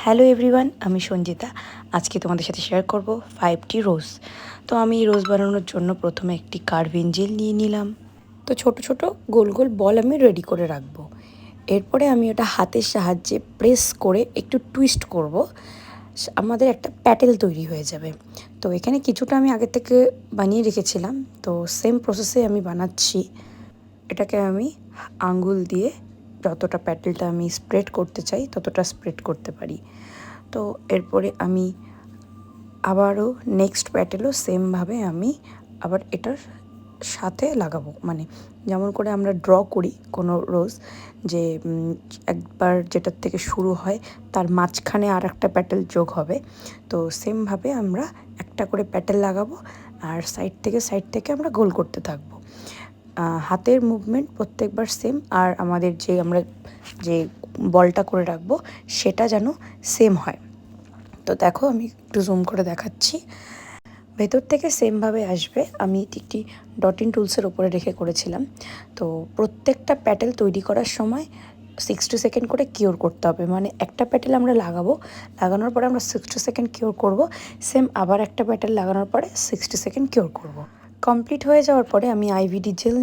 Hello everyone, আমি সঞ্জিতা। আজকে তোমাদের সাথে শেয়ার করব 5টি রোজ। তো আমি এই রোজ বানানোর জন্য প্রথমে একটি কার্ভিং জেল নিয়ে নিলাম। তো ছোট ছোট গোল গোল বল আমি রেডি করে রাখবো। এরপরে আমি ওটা হাতের সাহায্যে প্রেস করে একটু টুইস্ট করব। আমাদের একটা প্যাটেল তৈরি হয়ে যাবে। তো এখানে কিছুটা আমি আগে থেকে বানিয়ে রেখেছিলাম, তো সেম প্রসেসে আমি বানাচ্ছি। এটাকে আমি আঙ্গুল দিয়ে যতটা প্যাটেলটা আমি স্প্রেড করতে চাই ততটা স্প্রেড করতে পারি। তো এরপরে আমি আবারও নেক্সট প্যাটেলও সেমভাবে আমি আবার এটার সাথে লাগাবো, মানে যেমন করে আমরা ড্র করি কোনো রোজ, যে একবার যেটার থেকে শুরু হয় তার মাঝখানে আর একটা প্যাটেল যোগ হবে। তো সেমভাবে আমরা একটা করে প্যাটেল লাগাবো আর সাইড থেকে আমরা গোল করতে থাকবো। হাতের মুভমেন্ট প্রত্যেকবার সেম, আর আমাদের আমরা যে বলটা করে রাখবো সেটা যেন সেম হয়। তো দেখো, আমি একটু জুম করে দেখাচ্ছি। ভেতর থেকে সেমভাবে আসবে। আমি একটি ডটিং টুলসের ওপরে রেখে করেছিলাম। তো প্রত্যেকটা প্যাটেল তৈরি করার সময় 60 সেকেন্ড করে কিওর করতে হবে, মানে একটা প্যাটেল আমরা লাগানোর পরে আমরা 60 সেকেন্ড কিওর করব। সেম আবার একটা প্যাটেল লাগানোর পরে 60 সেকেন্ড কিওর করব। কমপ্লিট হয়ে যাওয়ার পরে আমি আইভিডি জেল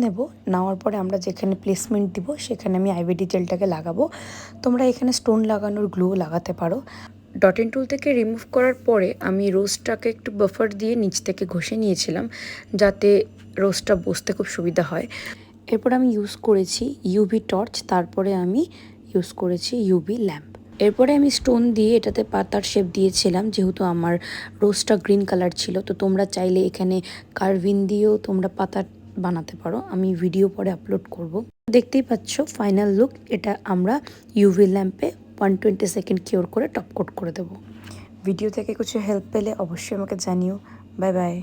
নেওয়ার পরে আমরা যেখানে প্লেসমেন্ট দিব সেখানে আমি আইভিডি জেলটাকে লাগাবো। তোমরা এখানে স্টোন লাগানোর গ্লু লাগাতে পারো। ডটেন টুল থেকে রিমুভ করার পরে আমি রোজটাকে একটু বাফার দিয়ে নিচ থেকে ঘষে নিয়েছিলাম, যাতে রোজটা বসতে খুব সুবিধা হয়। এরপর আমি ইউজ করেছি ইউভি টর্চ, তারপরে আমি ইউজ করেছি ইউভি ল্যাম্প। এরপরে আমি স্টোন দিয়ে এটাতে পাতার শেপ দিয়েছিলাম, যেহেতু আমার রোজটা গ্রিন কালার ছিল। তো তোমরা চাইলে এখানে কার্ভিং দিয়েও তোমরা পাতা বানাতে পারো, আমি ভিডিও পরে আপলোড করব। দেখতেই পাচ্ছ ফাইনাল লুক। এটা আমরা ইউভি ল্যাম্পে 120 সেকেন্ড কিওর করে টপ কোট করে দেবো। ভিডিও থেকে কিছু হেল্প পেলে অবশ্যই আমাকে জানিও। Bye bye.